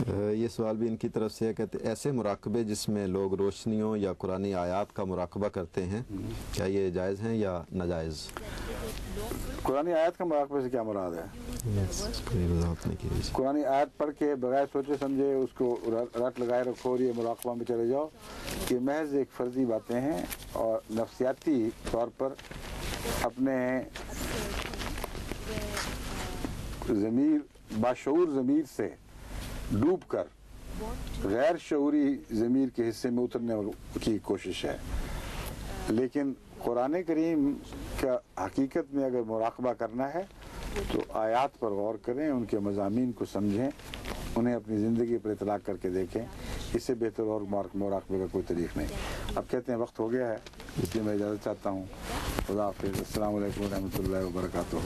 یہ سوال بھی ان کی طرف سے ہے، کہتے ایسے مراقبے جس میں لوگ روشنیوں یا قرآنی آیات کا مراقبہ کرتے ہیں، کیا یہ جائز ہیں یا ناجائز؟ قرآنی آیت کا مراقبے سے کیا مراد ہے؟ قرآنی آیت پڑھ کے بغیر سوچے سمجھے اس کو رٹ لگائے رکھو اور یہ مراقبہ میں چلے جاؤ، یہ محض ایک فرضی باتیں ہیں، اور نفسیاتی طور پر اپنے باشعور ضمیر سے ڈوب کر غیر شعوری ضمیر کے حصے میں اترنے کی کوشش ہے۔ لیکن قرآن کریم کا حقیقت میں اگر مراقبہ کرنا ہے تو آیات پر غور کریں، ان کے مضامین کو سمجھیں، انہیں اپنی زندگی پر اطلاق کر کے دیکھیں، اس سے بہتر اور مراقبے کا کوئی طریق نہیں۔ اب کہتے ہیں وقت ہو گیا ہے، اس لیے میں اجازت چاہتا ہوں۔ خدا حافظ، السلام علیکم ورحمۃ اللہ وبرکاتہ۔